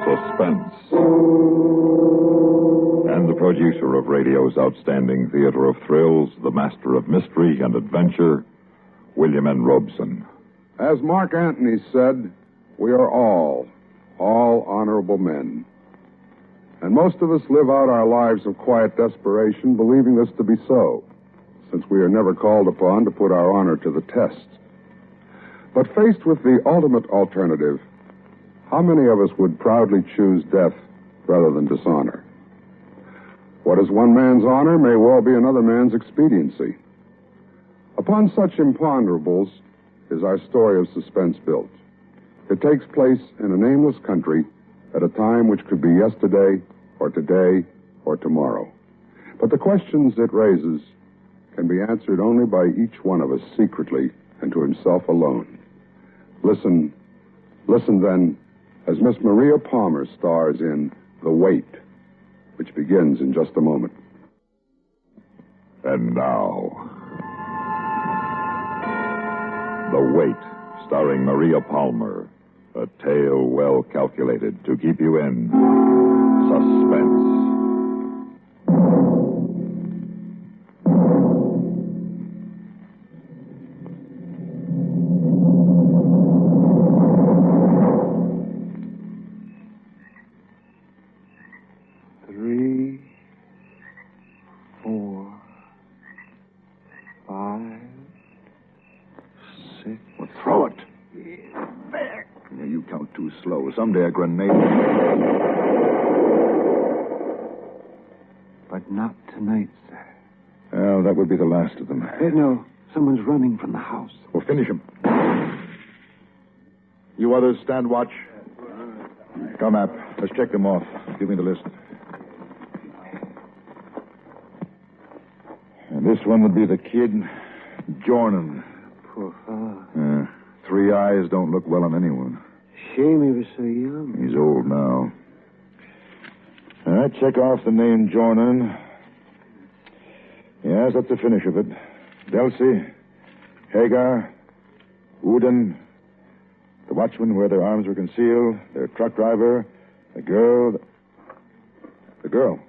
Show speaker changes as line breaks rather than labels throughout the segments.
Suspense. And the producer of radio's outstanding theater of thrills, the master of mystery and adventure, William N. Robeson.
As Mark Antony said, we are all honorable men. And most of us live out our lives of quiet desperation, believing this to be so, since we are never called upon to put our honor to the test. But faced with the ultimate alternative, how many of us would proudly choose death rather than dishonor? What is one man's honor may well be another man's expediency. Upon such imponderables is our story of suspense built. It takes place in a nameless country at a time which could be yesterday or today or tomorrow. But the questions it raises can be answered only by each one of us secretly and to himself alone. Listen then, as Miss Maria Palmer stars in The Wait, which begins in just a moment.
And now, The Wait, starring Maria Palmer, a tale well calculated to keep you in suspense. Someday a grenade.
But not tonight, sir.
Well, that would be the last of them.
No, someone's running from the house.
Well, finish him. You others stand watch. Come, App. Let's check them off. Give me the list. And this one would be the kid, Jornan.
Poor fellow.
3 eyes don't look well on anyone.
Shame he was so young.
He's old now. All right, check off the name Jornan. Yes, that's the finish of it. Delsey, Hagar, Wooden, the watchman where their arms were concealed, their truck driver, the girl. The girl.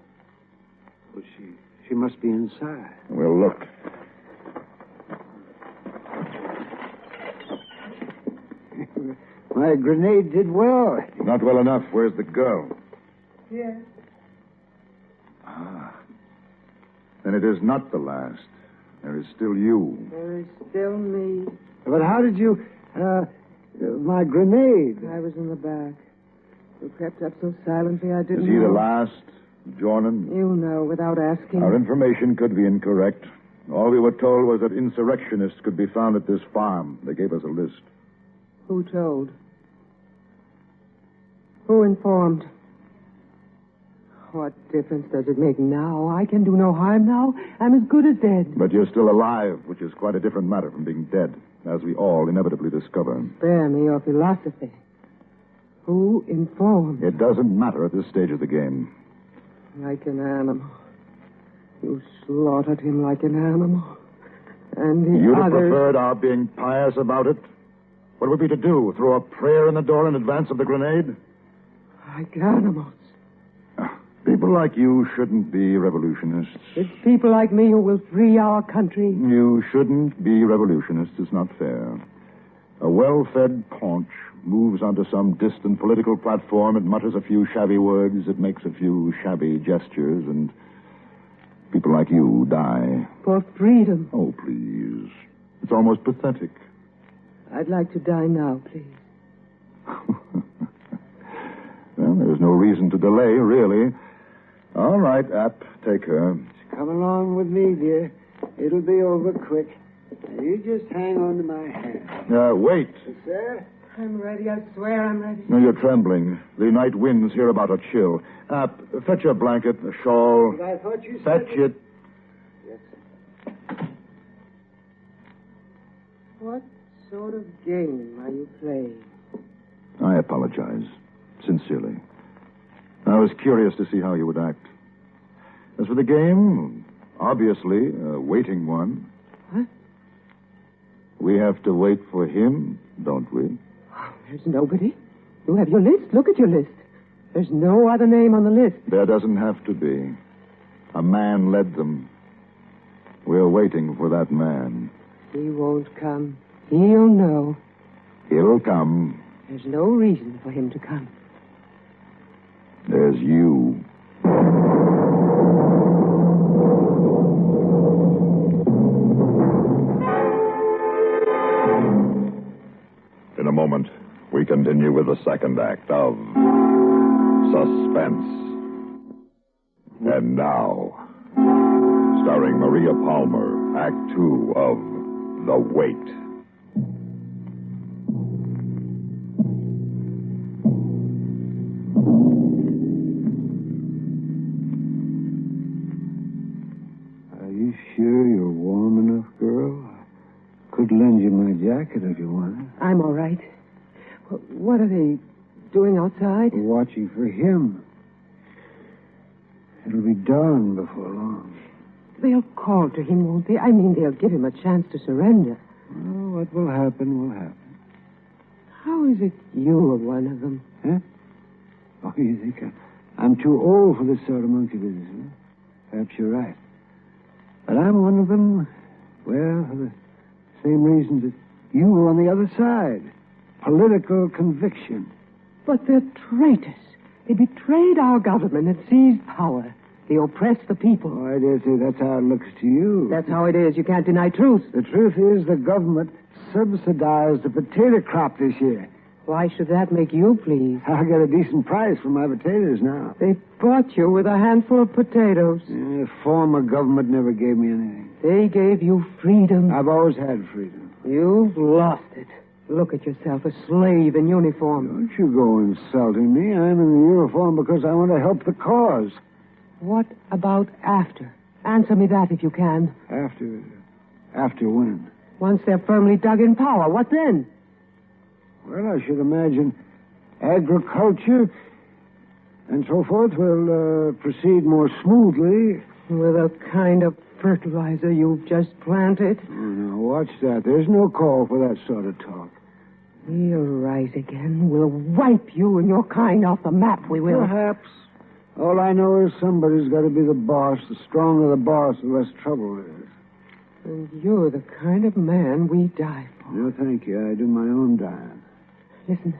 Well, she must be inside.
We'll look.
My grenade did well.
Not well enough. Where's the girl?
Yes.
Then it is not the last. There is still you.
There is still me.
But how did you... my grenade?
I was in the back. You crept up so silently I didn't
Is he
know.
the last, Jornan?
You know, without asking.
Our information could be incorrect. All we were told was that insurrectionists could be found at this farm. They gave us a list.
Who told? Who informed? What difference does it make now? I can do no harm now. I'm as good as dead.
But you're still alive, which is quite a different matter from being dead, as we all inevitably discover.
Spare me your philosophy. Who informed?
It doesn't matter at this stage of the game.
Like an animal. You slaughtered him like an animal. And the
You'd have
others...
preferred our being pious about it? What would we to do? Throw a prayer in the door in advance of the grenade?
Like animals.
People like you shouldn't be revolutionists.
It's people like me who will free our country.
You shouldn't be revolutionists. It's not fair. A well-fed paunch moves onto some distant political platform. It mutters a few shabby words. It makes a few shabby gestures. And people like you die.
For freedom.
Oh, please. It's almost pathetic.
I'd like to die now, please.
Well, there's no reason to delay, really. All right, App, take her.
Come along with me, dear. It'll be over quick. Now, you just hang on to my hand.
Wait.
Sir?
I'm ready. I swear I'm ready.
No, you're trembling. The night winds here about a chill. App, fetch a blanket, a shawl.
But I thought you said...
Fetch it.
Yes, sir.
What sort of game are you playing?
I apologize. Sincerely. I was curious to see how you would act. As for the game, obviously, a waiting one.
What?
We have to wait for him, don't we?
Oh, there's nobody. You have your list. Look at your list. There's no other name on the list.
There doesn't have to be. A man led them. We're waiting for that man.
He won't come. He'll know.
He'll come.
There's no reason for him to come.
There's you.
In a moment, we continue with the second act of Suspense. And now, starring Maria Palmer, Act 2 of The Wait.
Are you sure you're warm enough, girl? I could lend you my jacket if you want it.
I'm all right. What are they doing outside?
We're watching for him. It'll be dawn before long.
They'll call to him, won't they? I mean, they'll give him a chance to surrender.
Well, what will happen will happen.
How is it you are one of them?
Huh? Oh, you think I'm too old for this sort of monkey business, huh? Perhaps you're right. But I'm one of them, well, for the same reasons that you were on the other side. Political conviction.
But they're traitors. They betrayed our government and seized power. They oppressed the people.
Oh, I dare say that's how it looks to you.
That's how it is. You can't deny truth.
The truth is the government subsidized the potato crop this year.
Why should that make you pleased?
I get a decent price for my potatoes now.
They bought you with a handful of potatoes.
The former government never gave me anything.
They gave you freedom.
I've always had freedom.
You've lost it. Look at yourself, a slave in uniform.
Don't you go insulting me. I'm in the uniform because I want to help the cause.
What about after? Answer me that if you can.
After when?
Once they're firmly dug in power, what then?
Well, I should imagine agriculture and so forth will proceed more smoothly.
With a kind of fertilizer you've just planted.
Oh, now, watch that. There's no call for that sort of talk.
We'll rise again. We'll wipe you and your kind off the map, we will.
Perhaps. All I know is somebody's got to be the boss. The stronger the boss, the less trouble there is.
And you're the kind of man we die for.
No, thank you. I do my own dying.
Listen,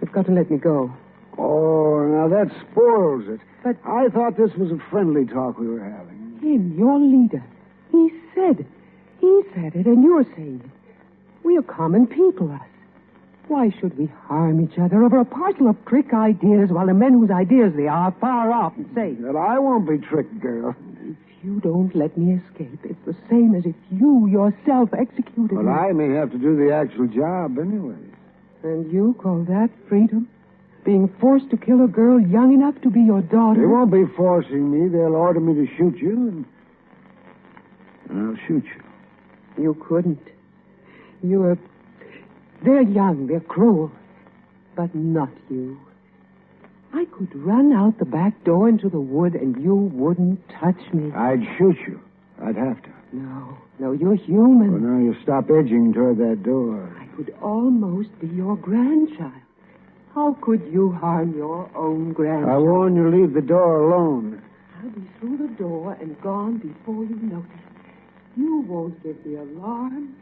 you've got to let me go.
Oh, now that spoils it.
But
I thought this was a friendly talk we were having.
him, your leader, he said it, and you're saying it. We are common people, us. Why should we harm each other over a parcel of trick ideas while the men whose ideas they are far off and safe?
Well, I won't be tricked, girl.
If you don't let me escape, it's the same as if you yourself executed me.
Well, I may have to do the actual job anyway.
And you call that freedom? Being forced to kill a girl young enough to be your daughter?
They won't be forcing me. They'll order me to shoot you, and I'll shoot you.
You couldn't. They're young, they're cruel, but not you. I could run out the back door into the wood and you wouldn't touch me.
I'd shoot you. I'd have to.
No, you're human.
Well, now you stop edging toward that door.
I could almost be your grandchild. How could you harm your own grandchild?
I warn you, leave the door alone.
I'll be through the door and gone before you notice. You won't give the alarm.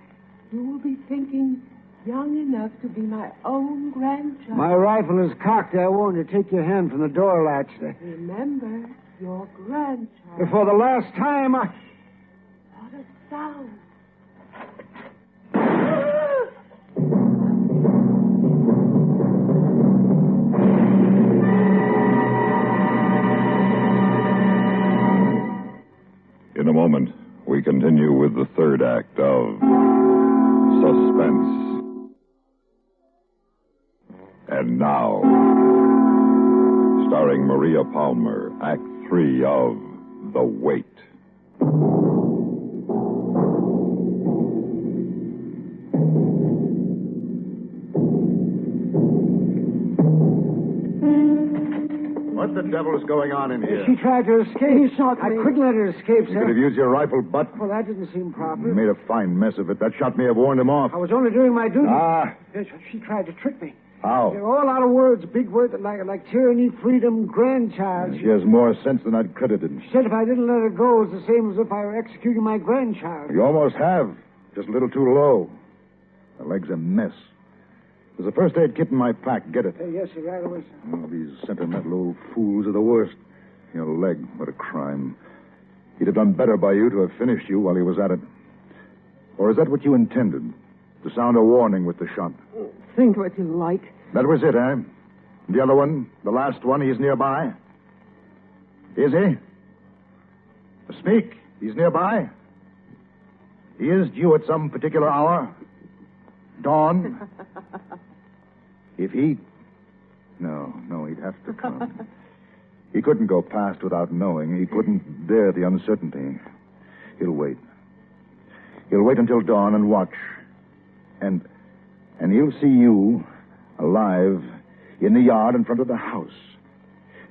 You will be thinking, young enough to be my own grandchild.
My rifle is cocked. I warn you, take your hand from the door latch.
Remember, your grandchild.
Before the last time,
What a sound.
In a moment, we continue with the third act of Suspense. And now, starring Maria Palmer, Act 3 of The Wait.
What the devil is going on in here?
she tried to escape.
He shot
I
me.
couldn't let her escape,
You
sir.
could have used your rifle butt.
Well, that didn't seem proper.
You made a fine mess of it. That shot may have warned him off.
I was only doing my duty.
Ah.
She tried to trick me.
How?
They're all out of words, big words like tyranny, freedom, grandchild.
She has more sense than I'd credited.
She said if I didn't let her go, it's the same as if I were executing my grandchild.
You almost have. Just a little too low. Her leg's a mess. There's a first aid kit in my pack. Get it.
Yes, sir, right away, sir.
Oh, these sentimental old fools are the worst. Your leg, what a crime. He'd have done better by you to have finished you while he was at it. Or is that what you intended? To sound a warning with the shot?
Think what you like.
That was it, eh? The other one, the last one, he's nearby? Is he? Speak. He's nearby? He is due at some particular hour? Dawn? If he... No, he'd have to come. He couldn't go past without knowing. He couldn't dare the uncertainty. He'll wait. He'll wait until dawn and watch. And he'll see you alive in the yard in front of the house.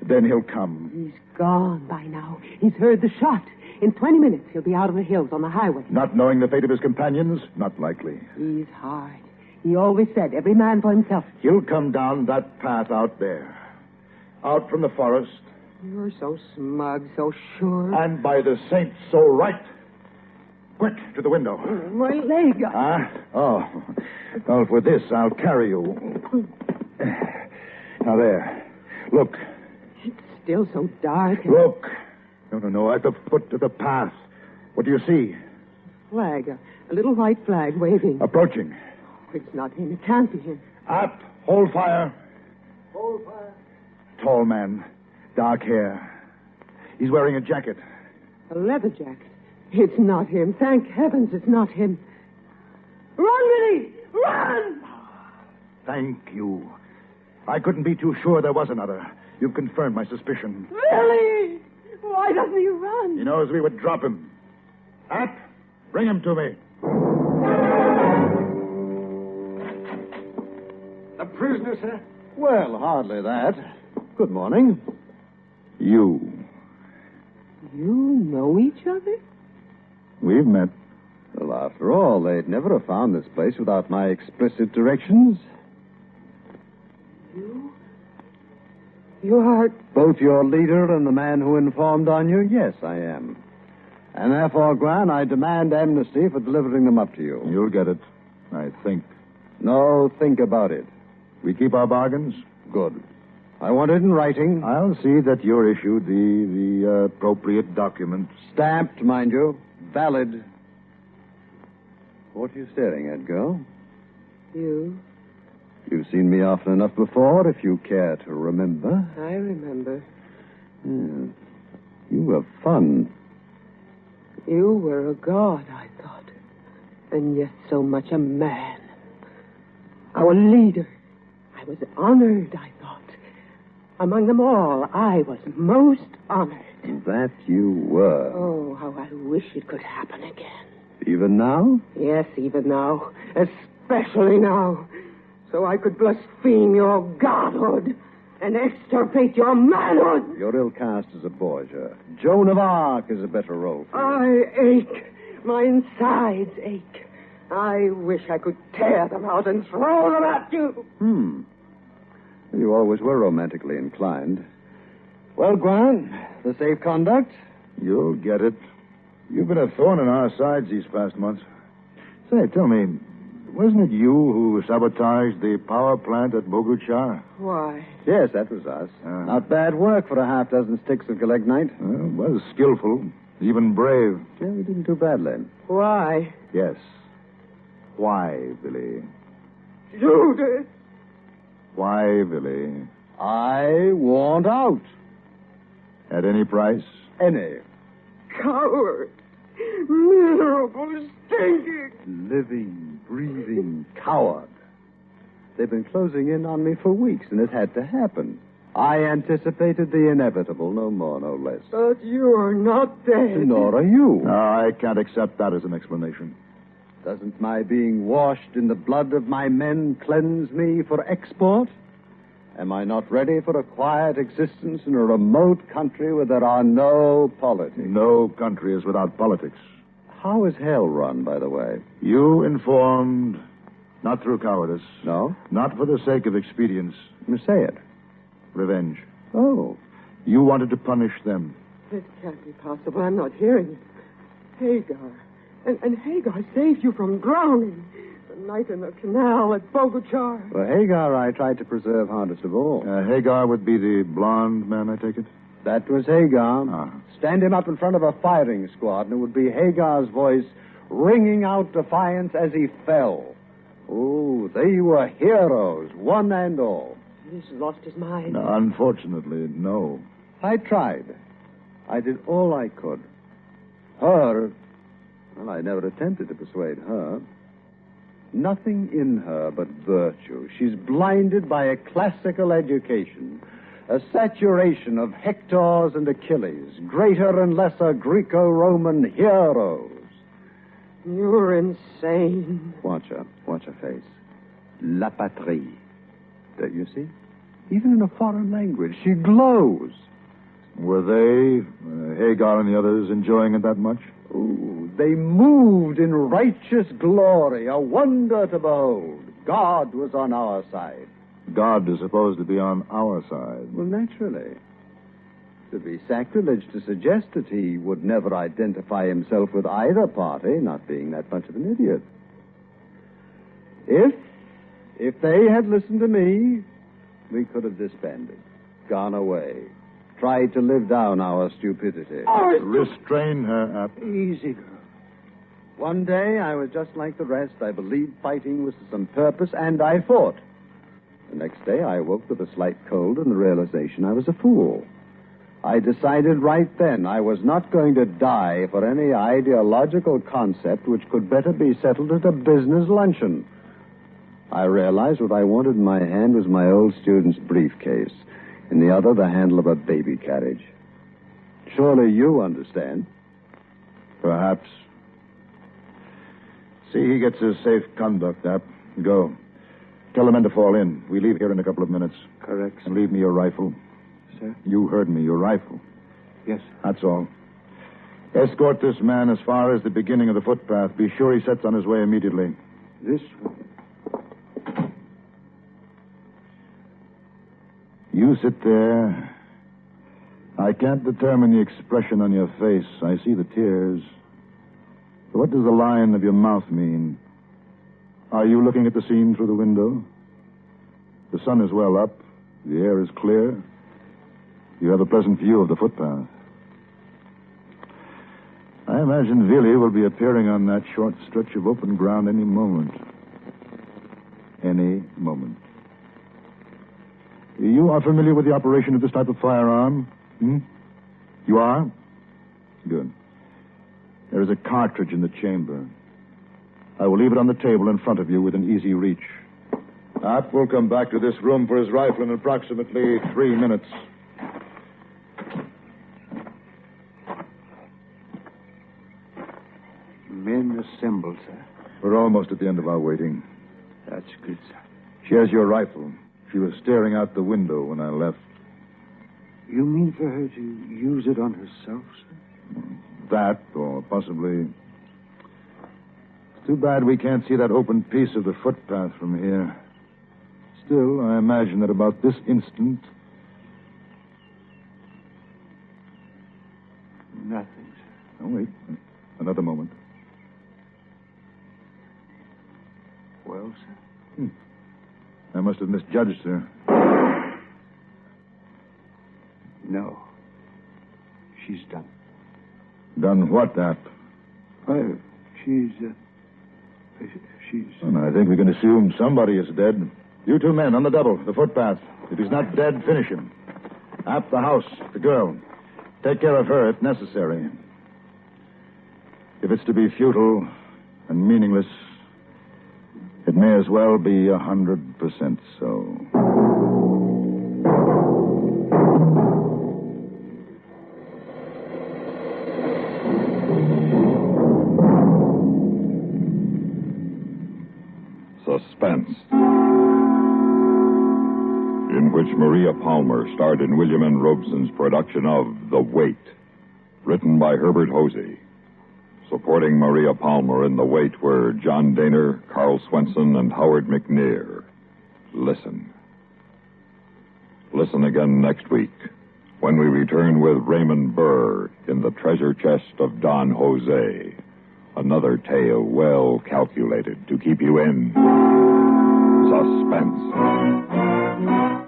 Then he'll come.
He's gone by now. He's heard the shot. In 20 minutes, he'll be out of the hills on the highway.
Not knowing the fate of his companions? Not likely.
He's hard. He always said, every man for himself.
He'll come down that path out there. Out from the forest.
You're so smug, so sure.
And by the saints, so right. Quick, to the window.
My leg.
Well, for this, I'll carry you. Now, there. Look.
It's still so dark.
Look. No, at the foot of the path. What do you see?
Flag. A little white flag waving.
Approaching.
Oh, it's not him. It can't be him.
Up. Hold fire.
Hold fire.
Tall man. Dark hair. He's wearing a jacket.
A leather jacket. It's not him. Thank heavens it's not him. Run, Willie! Run!
Thank you. I couldn't be too sure there was another. You've confirmed my suspicion.
Willie! Why doesn't he run?
He knows we would drop him. Up! Bring him to me.
The prisoner, sir?
Well, hardly that. Good morning.
You.
You know each other?
We've met.
Well, after all, they'd never have found this place without my explicit directions.
You are...
Both your leader and the man who informed on you? Yes, I am. And therefore, Gran, I demand amnesty for delivering them up to you.
You'll get it, I think.
No, think about it.
We keep our bargains?
Good. I want it in writing.
I'll see that you're issued the appropriate document.
Stamped, mind you. Valid. What are you staring at, girl?
You.
You've seen me often enough before, if you care to remember.
I remember.
Yeah. You were fun.
You were a god, I thought. And yet so much a man. Our leader. I was honored, I thought. Among them all, I was most honored.
That you were.
Oh, how I wish it could happen again.
Even now?
Yes, even now. Especially now. So I could blaspheme your godhood and extirpate your manhood.
You're ill cast as a Borgia. Joan of Arc is a better role for you.
I ache. My insides ache. I wish I could tear them out and throw them at you.
You always were romantically inclined. Well, Grant, the safe conduct?
You'll get it. You've been a thorn in our sides these past months. Say, tell me, wasn't it you who sabotaged the power plant at Bogart?
Why?
Yes, that was us. Not bad work for a half-dozen sticks of gelignite.
Well, it was skillful, even brave.
Yeah, we didn't do badly.
Why?
Yes. Why, Billy?
Judith!
Why, Billy?
I want out.
At any price?
Any.
Coward! Miserable, stinking!
Living, breathing coward. They've been closing in on me for weeks, and it had to happen. I anticipated the inevitable, no more, no less.
But you're not dead.
Nor are you.
No, I can't accept that as an explanation.
Doesn't my being washed in the blood of my men cleanse me for export? Am I not ready for a quiet existence in a remote country where there are no politics?
No country is without politics.
How is hell run, by the way?
You informed, Not through cowardice.
No?
Not for the sake of expedience.
Say it.
Revenge.
Oh.
You wanted to punish them.
It can't be possible. I'm not hearing it. Hagar. And Hagar saved you from drowning. The night in the canal at Bogart.
Well, Hagar I tried to preserve hardest of all.
Hagar would be the blonde man, I take it?
That was Hagar.
Ah.
Stand him up in front of a firing squad, and it would be Hagar's voice ringing out defiance as he fell. Oh, they were heroes, one and all.
He's lost his mind.
No, unfortunately, no.
I tried. I did all I could. Her, well, I never attempted to persuade her. Nothing in her but virtue. She's blinded by a classical education, a saturation of Hectors and Achilles, greater and lesser Greco-Roman heroes.
You're insane.
Watch her face. La patrie. Don't you see? Even in a foreign language, she glows.
Were they, Hagar and the others, enjoying it that much?
Ooh, they moved in righteous glory, a wonder to behold. God was on our side.
God is supposed to be on our side.
Well, naturally. It would be sacrilege to suggest that he would never identify himself with either party, not being that much of an idiot. If they had listened to me, we could have disbanded, gone away, tried to live down our stupidity.
Restrain her, App.
Easy, girl. One day, I was just like the rest. I believed fighting was to some purpose, and I fought. The next day, I awoke with a slight cold and the realization I was a fool. I decided right then I was not going to die for any ideological concept which could better be settled at a business luncheon. I realized what I wanted in my hand was my old student's briefcase, in the other the handle of a baby carriage. Surely you understand.
Perhaps. See, he gets his safe conduct, App. Go. Tell the men to fall in. We leave here in a couple of minutes.
Correct,
And leave me your rifle.
sir.
You heard me, your rifle.
Yes.
That's all. Escort this man as far as the beginning of the footpath. Be sure he sets on his way immediately.
This one.
You sit there. I can't determine the expression on your face. I see the tears. What does the line of your mouth mean? Are you looking at the scene through the window? The sun is well up. The air is clear. You have a pleasant view of the footpath. I imagine Willie will be appearing on that short stretch of open ground any moment. Any moment. You are familiar with the operation of this type of firearm? You are? Good. There is a cartridge in the chamber. I will leave it on the table in front of you within easy reach. App will come back to this room for his rifle in approximately 3 minutes.
Men assembled, sir.
We're almost at the end of our waiting.
That's good, sir.
She has your rifle. She was staring out the window when I left.
You mean for her to use it on herself, sir?
That, or possibly... It's too bad we can't see that open piece of the footpath from here. Still, I imagine that about this instant...
Nothing, sir.
Oh, wait. Another moment.
Well, sir?
I must have misjudged her.
No. She's done.
Done what, App?
She's...
Well, I think we can assume somebody is dead. You two men on the double, the footpath. If he's not dead, finish him. App, the house, the girl. Take care of her if necessary. If it's to be futile and meaningless, it may as well be 100% so.
Suspense, in which Maria Palmer starred in William N. Robeson's production of The Wait, written by Herbet Jose. Supporting Maria Palmer in the wait were John Dehner, Carl Swenson, and Howard McNear. Listen. Listen again next week when we return with Raymond Burr in the treasure chest of Don Jose. Another tale well calculated to keep you in suspense.